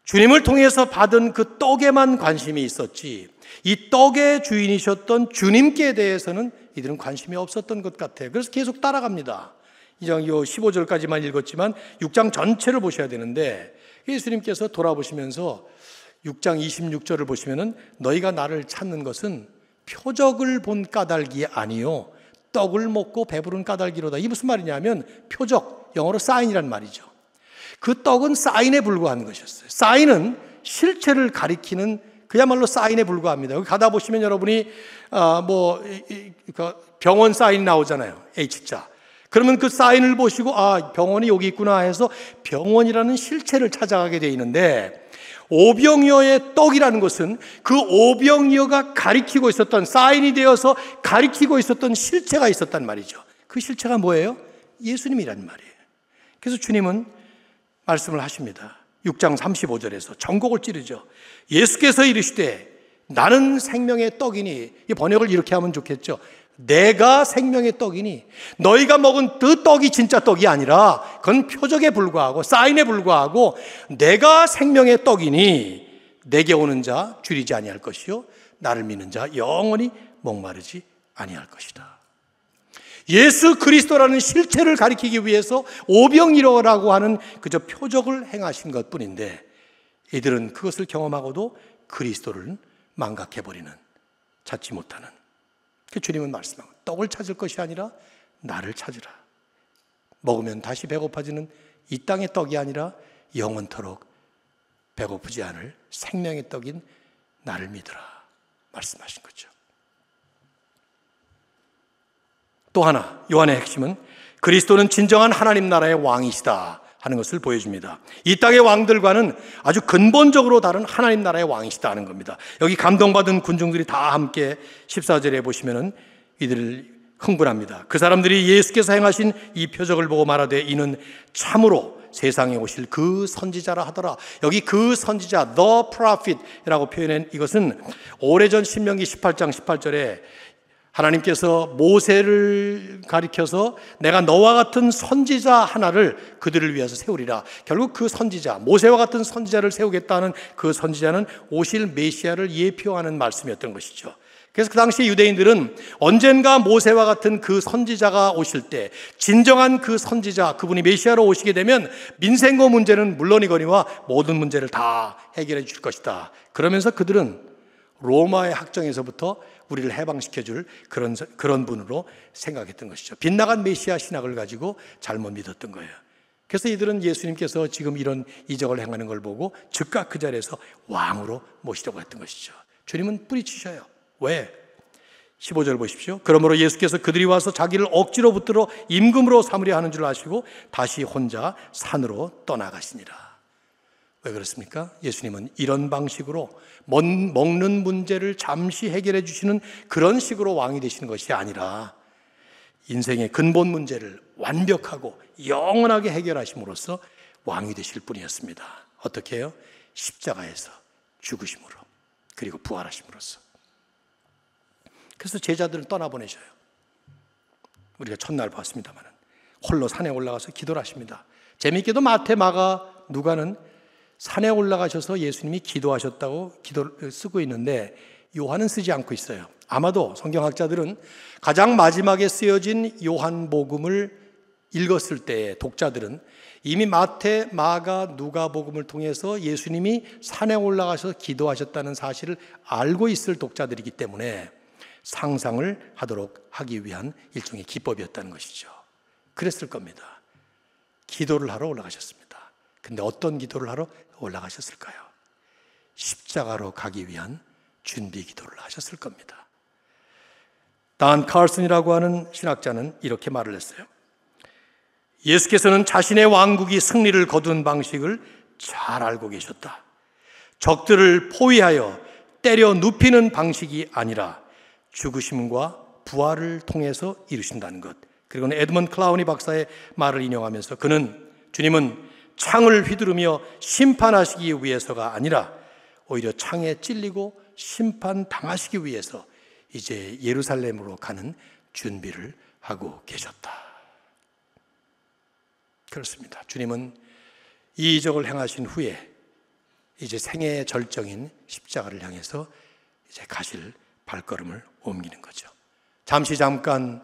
주님을 통해서 받은 그 떡에만 관심이 있었지, 이 떡의 주인이셨던 주님께 대해서는 이들은 관심이 없었던 것 같아요. 그래서 계속 따라갑니다. 2장 15절까지만 읽었지만 6장 전체를 보셔야 되는데, 예수님께서 돌아보시면서 6장 26절을 보시면은 너희가 나를 찾는 것은 표적을 본 까닭이 아니요 떡을 먹고 배부른 까닭이로다. 이게 무슨 말이냐면 표적, 영어로 사인이란 말이죠. 그 떡은 사인에 불과한 것이었어요. 사인은 실체를 가리키는 그야말로 사인에 불과합니다. 여기 가다 보시면 여러분이 병원 사인이 나오잖아요. H자. 그러면 그 사인을 보시고 병원이 여기 있구나 해서 병원이라는 실체를 찾아가게 되어 있는데, 오병이어의 떡이라는 것은 그 오병이어가 가리키고 있었던, 사인이 되어서 가리키고 있었던 실체가 있었단 말이죠. 그 실체가 뭐예요? 예수님이란 말이에요. 그래서 주님은 말씀을 하십니다. 6장 35절에서 전곡을 찌르죠. 예수께서 이르시되 나는 생명의 떡이니, 이 번역을 이렇게 하면 좋겠죠. 내가 생명의 떡이니, 너희가 먹은 그 떡이 진짜 떡이 아니라 그건 표적에 불과하고 사인에 불과하고, 내가 생명의 떡이니 내게 오는 자 줄이지 아니할 것이요 나를 믿는 자 영원히 목마르지 아니할 것이다. 예수 그리스도라는 실체를 가리키기 위해서 오병이어라고 하는 그저 표적을 행하신 것뿐인데, 이들은 그것을 경험하고도 그리스도를 망각해버리는, 찾지 못하는. 그 주님은 말씀하고, 떡을 찾을 것이 아니라 나를 찾으라. 먹으면 다시 배고파지는 이 땅의 떡이 아니라 영원토록 배고프지 않을 생명의 떡인 나를 믿으라 말씀하신 거죠. 또 하나, 요한의 핵심은 그리스도는 진정한 하나님 나라의 왕이시다 하는 것을 보여줍니다. 이 땅의 왕들과는 아주 근본적으로 다른 하나님 나라의 왕이시다 하는 겁니다. 여기 감동받은 군중들이 다 함께 14절에 보시면은 이들을 흥분합니다. 그 사람들이 예수께서 행하신 이 표적을 보고 말하되 이는 참으로 세상에 오실 그 선지자라 하더라. 여기 그 선지자, the prophet이라고 표현한 이것은 오래전 신명기 18장 18절에 하나님께서 모세를 가리켜서 내가 너와 같은 선지자 하나를 그들을 위해서 세우리라. 결국 그 선지자, 모세와 같은 선지자를 세우겠다는 그 선지자는 오실 메시아를 예표하는 말씀이었던 것이죠. 그래서 그 당시 유대인들은 언젠가 모세와 같은 그 선지자가 오실 때 진정한 그 선지자, 그분이 메시아로 오시게 되면 민생고 문제는 물론이거니와 모든 문제를 다 해결해 줄 것이다. 그러면서 그들은 로마의 학정에서부터 우리를 해방시켜 줄 그런 분으로 생각했던 것이죠. 빗나간 메시아 신학을 가지고 잘못 믿었던 거예요. 그래서 이들은 예수님께서 지금 이런 이적을 행하는 걸 보고 즉각 그 자리에서 왕으로 모시려고 했던 것이죠. 주님은 뿌리치셔요. 왜? 15절 보십시오. 그러므로 예수께서 그들이 와서 자기를 억지로 붙들어 임금으로 삼으려 하는 줄 아시고 다시 혼자 산으로 떠나가시니라. 왜 그렇습니까? 예수님은 이런 방식으로 먹는 문제를 잠시 해결해 주시는 그런 식으로 왕이 되시는 것이 아니라 인생의 근본 문제를 완벽하고 영원하게 해결하심으로써 왕이 되실 분이었습니다. 어떻게 해요? 십자가에서 죽으심으로, 그리고 부활하심으로써. 그래서 제자들을 떠나보내셔요. 우리가 첫날 봤습니다만 홀로 산에 올라가서 기도를 하십니다. 재미있게도 마태, 마가, 누가는 산에 올라가셔서 예수님이 기도하셨다고 기도를 쓰고 있는데 요한은 쓰지 않고 있어요. 아마도 성경학자들은 가장 마지막에 쓰여진 요한복음을 읽었을 때 독자들은 이미 마태, 마가, 누가복음을 통해서 예수님이 산에 올라가셔서 기도하셨다는 사실을 알고 있을 독자들이기 때문에 상상을 하기 위한 일종의 기법이었다는 것이죠. 그랬을 겁니다. 기도를 하러 올라가셨습니다. 근데 어떤 기도를 하러 올라가셨을까요? 십자가로 가기 위한 준비 기도를 하셨을 겁니다. 단 칼슨이라고 하는 신학자는 이렇게 말을 했어요. 예수께서는 자신의 왕국이 승리를 거둔 방식을 잘 알고 계셨다. 적들을 포위하여 때려 눕히는 방식이 아니라 죽으심과 부활을 통해서 이루신다는 것. 그리고는 에드먼드 클라우니 박사의 말을 인용하면서 주님은 창을 휘두르며 심판하시기 위해서가 아니라 오히려 창에 찔리고 심판당하시기 위해서 이제 예루살렘으로 가는 준비를 하고 계셨다. 그렇습니다. 주님은 이 이적을 행하신 후에 이제 생애의 절정인 십자가를 향해서 이제 가실 발걸음을 옮기는 거죠. 잠깐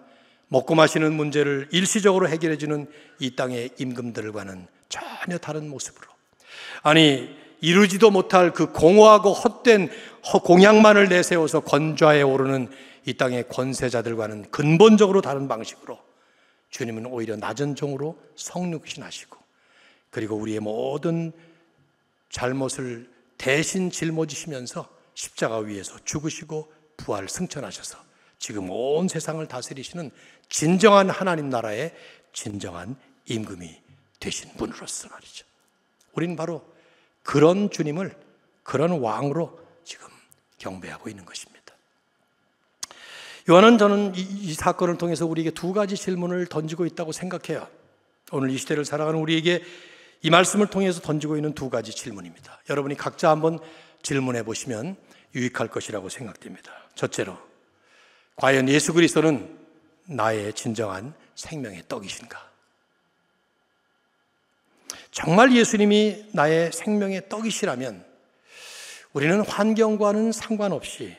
먹고 마시는 문제를 일시적으로 해결해 주는 이 땅의 임금들과는 전혀 다른 모습으로, 아니 이루지도 못할 그 공허하고 헛된 공약만을 내세워서 권좌에 오르는 이 땅의 권세자들과는 근본적으로 다른 방식으로 주님은 오히려 낮은 종으로 성육신하시고, 그리고 우리의 모든 잘못을 대신 짊어지시면서 십자가 위에서 죽으시고 부활 승천하셔서 지금 온 세상을 다스리시는 진정한 하나님 나라의 진정한 임금이 되신 분으로서 말이죠. 우리는 바로 그런 주님을, 그런 왕으로 지금 경배하고 있는 것입니다. 요한은 저는 이 사건을 통해서 우리에게 두 가지 질문을 던지고 있다고 생각해요. 오늘 이 시대를 살아가는 우리에게 이 말씀을 통해서 던지고 있는 두 가지 질문입니다. 여러분이 각자 한번 질문해 보시면 유익할 것이라고 생각됩니다. 첫째로, 과연 예수 그리스도는 나의 진정한 생명의 떡이신가? 정말 예수님이 나의 생명의 떡이시라면 우리는 환경과는 상관없이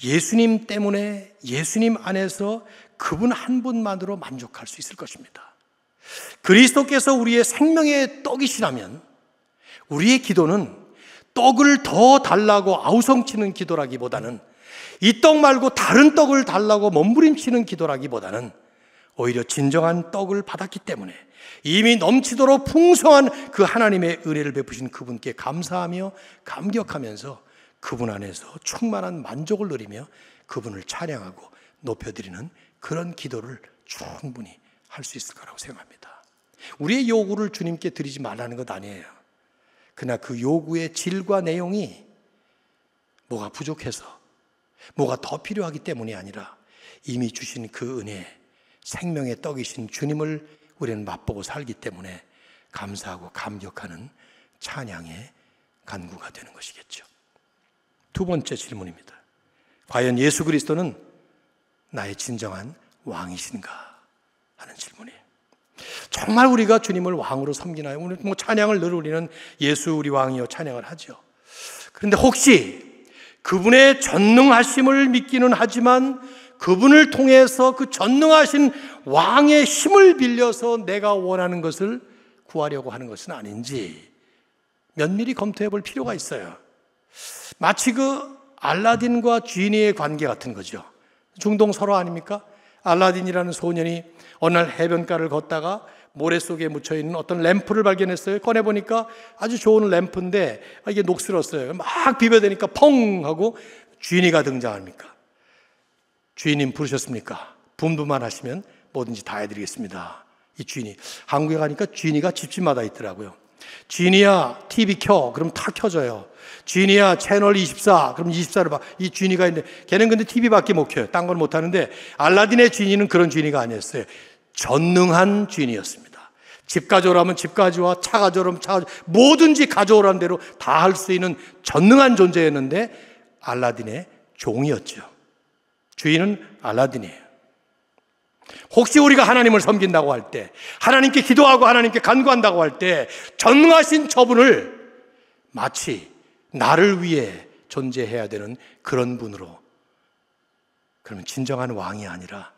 예수님 때문에, 예수님 안에서 그분 한 분만으로 만족할 수 있을 것입니다. 그리스도께서 우리의 생명의 떡이시라면 우리의 기도는 떡을 더 달라고 아우성치는 기도라기보다는, 이 떡 말고 다른 떡을 달라고 몸부림치는 기도라기보다는 오히려 진정한 떡을 받았기 때문에, 이미 넘치도록 풍성한 그 하나님의 은혜를 베푸신 그분께 감사하며 감격하면서 그분 안에서 충만한 만족을 누리며 그분을 찬양하고 높여드리는 그런 기도를 충분히 할 수 있을 거라고 생각합니다. 우리의 요구를 주님께 드리지 말라는 것 아니에요. 그러나 그 요구의 질과 내용이 뭐가 부족해서 뭐가 더 필요하기 때문이 아니라 이미 주신 그 은혜, 생명의 떡이신 주님을 우리는 맛보고 살기 때문에 감사하고 감격하는 찬양의 간구가 되는 것이겠죠. 두 번째 질문입니다. 과연 예수 그리스도는 나의 진정한 왕이신가 하는 질문이에요. 정말 우리가 주님을 왕으로 섬기나요? 오늘 찬양을 늘 우리는 예수 우리 왕이여 찬양을 하죠. 그런데 혹시 그분의 전능하심을 믿기는 하지만 그분을 통해서 그 전능하신 왕의 힘을 빌려서 내가 원하는 것을 구하려고 하는 것은 아닌지 면밀히 검토해 볼 필요가 있어요. 마치 그 알라딘과 지니의 관계 같은 거죠. 중동 설화 아닙니까? 알라딘이라는 소년이 어느 날 해변가를 걷다가 모래 속에 묻혀있는 어떤 램프를 발견했어요. 꺼내보니까 아주 좋은 램프인데 이게 녹슬었어요. 막 비벼대니까 펑 하고 쥐니가 등장합니까? 주인님 부르셨습니까? 붐부만 하시면 뭐든지 다 해드리겠습니다. 이 쥐니. 한국에 가니까 쥐니가 집집마다 있더라고요. 쥐니야 TV 켜. 그럼 다 켜져요. 쥐니야 채널 24. 그럼 24를 봐. 이 쥐니가 있는데 걔는 근데 TV밖에 못 켜요. 딴 건 못 하는데 알라딘의 쥐니는 그런 쥐니가 아니었어요. 전능한 쥐니였습니다. 집 가져오라면 집 가져와, 차 가져오라면 차 가져와, 뭐든지 가져오라는 대로 다 할 수 있는 전능한 존재였는데 알라딘의 종이었죠. 주인은 알라딘이에요. 혹시 우리가 하나님을 섬긴다고 할 때, 하나님께 기도하고 하나님께 간구한다고 할 때 전능하신 저분을 마치 나를 위해 존재해야 되는 그런 분으로, 그러면 진정한 왕이 아니라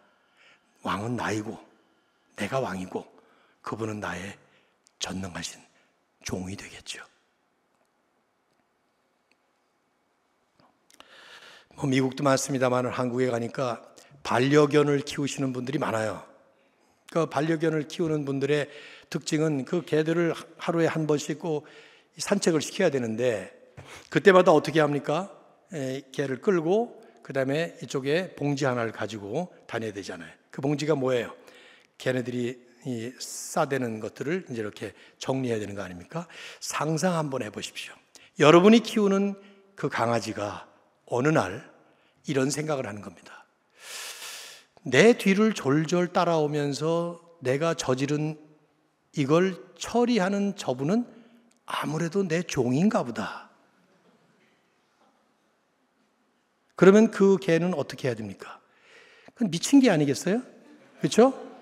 왕은 나이고 내가 왕이고 그분은 나의 전능하신 종이 되겠죠. 미국도 많습니다만 한국에 가니까 반려견을 키우시는 분들이 많아요. 그 반려견을 키우는 분들의 특징은 그 개들을 하루에 한 번씩 꼭 산책을 시켜야 되는데 그때마다 어떻게 합니까? 개를 끌고 그 다음에 이쪽에 봉지 하나를 가지고 다녀야 되잖아요. 그 봉지가 뭐예요? 걔네들이 싸대는 것들을 이제 이렇게 정리해야 되는 거 아닙니까? 상상 한번 해보십시오. 여러분이 키우는 그 강아지가 어느 날 이런 생각을 하는 겁니다. 내 뒤를 졸졸 따라오면서 내가 저지른 이걸 처리하는 저분은 아무래도 내 종인가 보다. 그러면 그 개는 어떻게 해야 됩니까? 그건 미친 개 아니겠어요? 그렇죠?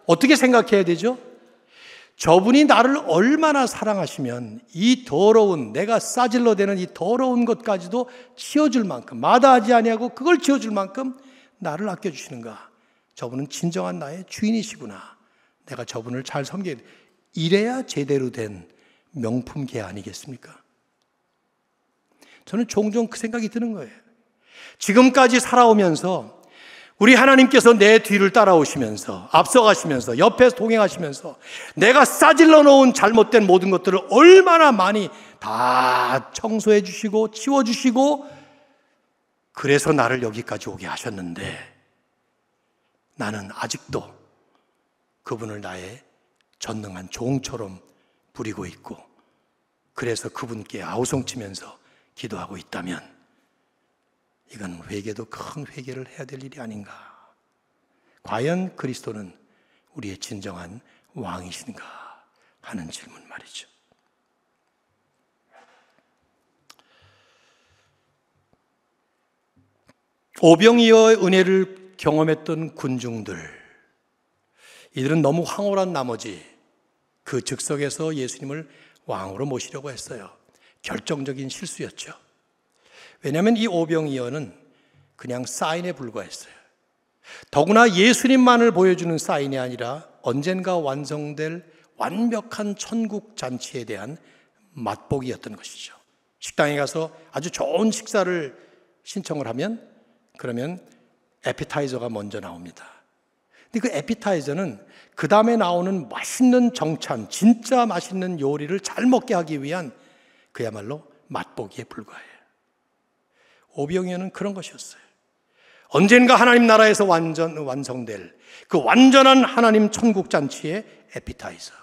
어떻게 생각해야 되죠? 저분이 나를 얼마나 사랑하시면 이 더러운, 내가 싸질러대는 이 더러운 것까지도 치워줄 만큼, 마다하지 아니하고 그걸 치워줄 만큼 나를 아껴주시는가? 저분은 진정한 나의 주인이시구나. 내가 저분을 잘 섬겨야 돼. 이래야 제대로 된 명품 개 아니겠습니까? 저는 종종 그 생각이 드는 거예요. 지금까지 살아오면서 우리 하나님께서 내 뒤를 따라오시면서 앞서가시면서 옆에서 동행하시면서 내가 싸질러 놓은 잘못된 모든 것들을 얼마나 많이 다 청소해 주시고 치워 주시고 그래서 나를 여기까지 오게 하셨는데 나는 아직도 그분을 나의 전능한 종처럼 부리고 있고 그래서 그분께 아우성치면서 기도하고 있다면 이건 회개도 큰 회개를 해야 될 일이 아닌가. 과연 그리스도는 우리의 진정한 왕이신가 하는 질문 말이죠. 오병이어의 은혜를 경험했던 군중들, 이들은 너무 황홀한 나머지 그 즉석에서 예수님을 왕으로 모시려고 했어요. 결정적인 실수였죠. 왜냐하면 이 오병이어는 그냥 사인에 불과했어요. 더구나 예수님만을 보여주는 사인이 아니라 언젠가 완성될 완벽한 천국 잔치에 대한 맛보기였던 것이죠. 식당에 가서 아주 좋은 식사를 신청을 하면 그러면 에피타이저가 먼저 나옵니다. 근데 그 에피타이저는 그 다음에 나오는 맛있는 정찬, 진짜 맛있는 요리를 잘 먹게 하기 위한 그야말로 맛보기에 불과해요. 오병이어는 그런 것이었어요. 언젠가 하나님 나라에서 완성될 그 완전한 하나님 천국 잔치의 에피타이저.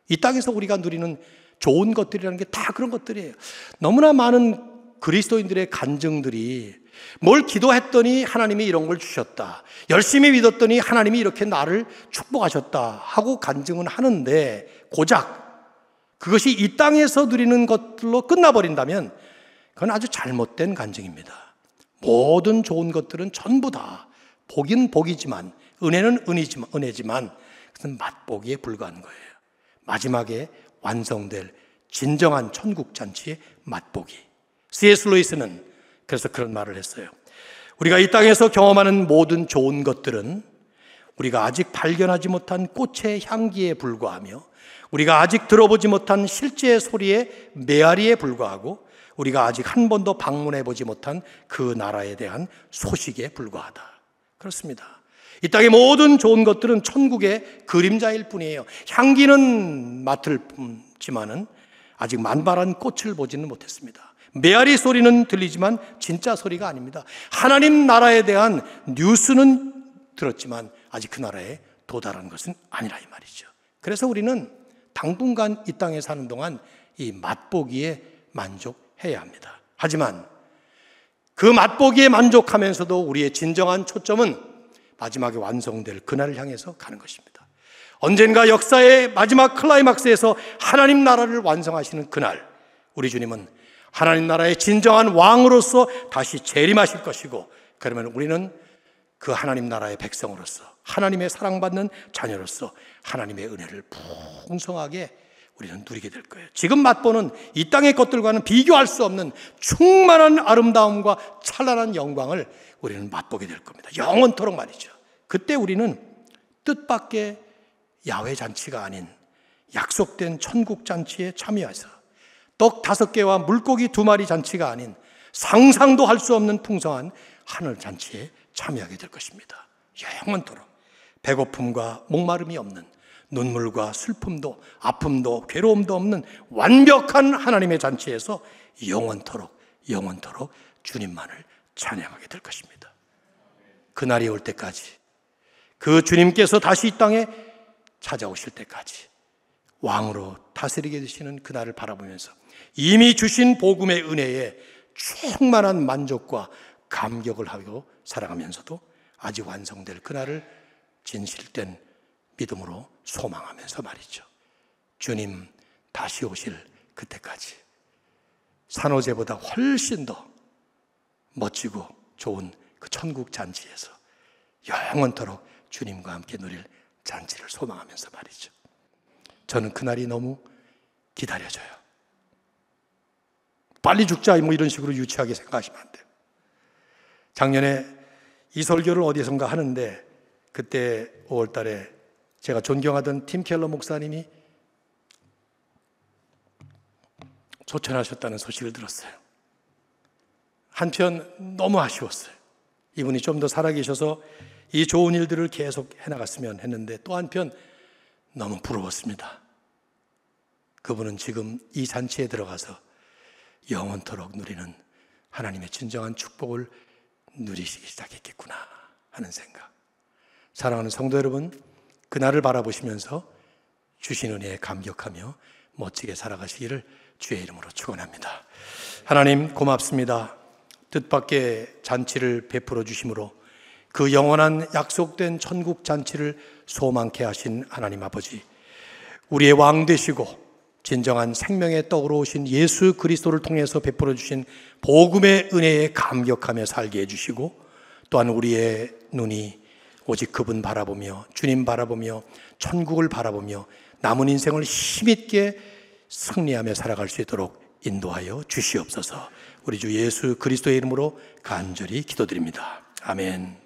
이 땅에서 우리가 누리는 좋은 것들이라는 게 다 그런 것들이에요. 너무나 많은 그리스도인들의 간증들이 뭘 기도했더니 하나님이 이런 걸 주셨다, 열심히 믿었더니 하나님이 이렇게 나를 축복하셨다 하고 간증은 하는데, 고작 그것이 이 땅에서 누리는 것들로 끝나버린다면 그건 아주 잘못된 간증입니다. 모든 좋은 것들은 전부 다 복인 복이지만, 은혜는 은혜지만 그것은 맛보기에 불과한 거예요. 마지막에 완성될 진정한 천국 잔치의 맛보기. C.S. 루이스는 그래서 그런 말을 했어요. 우리가 이 땅에서 경험하는 모든 좋은 것들은 우리가 아직 발견하지 못한 꽃의 향기에 불과하며, 우리가 아직 들어보지 못한 실제의 소리의 메아리에 불과하고, 우리가 아직 한 번도 방문해 보지 못한 그 나라에 대한 소식에 불과하다. 그렇습니다. 이 땅의 모든 좋은 것들은 천국의 그림자일 뿐이에요. 향기는 맡을 뿐지만은 아직 만발한 꽃을 보지는 못했습니다. 메아리 소리는 들리지만 진짜 소리가 아닙니다. 하나님 나라에 대한 뉴스는 들었지만 아직 그 나라에 도달한 것은 아니라 이 말이죠. 그래서 우리는 당분간 이 땅에 사는 동안 이 맛보기에 만족해야 합니다. 하지만 그 맛보기에 만족하면서도 우리의 진정한 초점은 마지막에 완성될 그날을 향해서 가는 것입니다. 언젠가 역사의 마지막 클라이막스에서 하나님 나라를 완성하시는 그날, 우리 주님은 하나님 나라의 진정한 왕으로서 다시 재림하실 것이고, 그러면 우리는 그 하나님 나라의 백성으로서, 하나님의 사랑받는 자녀로서 하나님의 은혜를 풍성하게 우리는 누리게 될 거예요. 지금 맛보는 이 땅의 것들과는 비교할 수 없는 충만한 아름다움과 찬란한 영광을 우리는 맛보게 될 겁니다. 영원토록 말이죠. 그때 우리는 뜻밖의 야외 잔치가 아닌 약속된 천국 잔치에 참여해서 떡 5개와 물고기 2마리 잔치가 아닌 상상도 할 수 없는 풍성한 하늘 잔치에 참여하게 될 것입니다. 영원토록 배고픔과 목마름이 없는, 눈물과 슬픔도 아픔도 괴로움도 없는 완벽한 하나님의 잔치에서 영원토록 주님만을 찬양하게 될 것입니다. 그날이 올 때까지, 그 주님께서 다시 이 땅에 찾아오실 때까지 왕으로 다스리게 되시는 그날을 바라보면서 이미 주신 복음의 은혜에 충만한 만족과 감격을 하고 살아가면서도 아직 완성될 그날을 진실된 믿음으로 소망하면서 말이죠. 주님 다시 오실 그때까지 산호제보다 훨씬 더 멋지고 좋은 그 천국 잔치에서 영원토록 주님과 함께 누릴 잔치를 소망하면서 말이죠. 저는 그날이 너무 기다려져요. 빨리 죽자 뭐 이런 식으로 유치하게 생각하시면 안 돼요. 작년에 이 설교를 어디선가 하는데, 그때 5월 달에 제가 존경하던 팀 켈러 목사님이 소천하셨다는 소식을 들었어요. 한편 너무 아쉬웠어요. 이분이 좀 더 살아계셔서 이 좋은 일들을 계속 해나갔으면 했는데, 또 한편 너무 부러웠습니다. 그분은 지금 이 잔치에 들어가서 영원토록 누리는 하나님의 진정한 축복을 누리시기 시작했겠구나 하는 생각. 사랑하는 성도 여러분, 그날을 바라보시면서 주신 은혜에 감격하며 멋지게 살아가시기를 주의 이름으로 축원합니다. 하나님 고맙습니다. 뜻밖의 잔치를 베풀어 주심으로 그 영원한 약속된 천국 잔치를 소망케 하신 하나님 아버지, 우리의 왕 되시고 진정한 생명의 떡으로 오신 예수 그리스도를 통해서 베풀어 주신 복음의 은혜에 감격하며 살게 해주시고, 또한 우리의 눈이 오직 그분 바라보며 주님 바라보며 천국을 바라보며 남은 인생을 힘있게 승리하며 살아갈 수 있도록 인도하여 주시옵소서. 우리 주 예수 그리스도의 이름으로 간절히 기도드립니다. 아멘.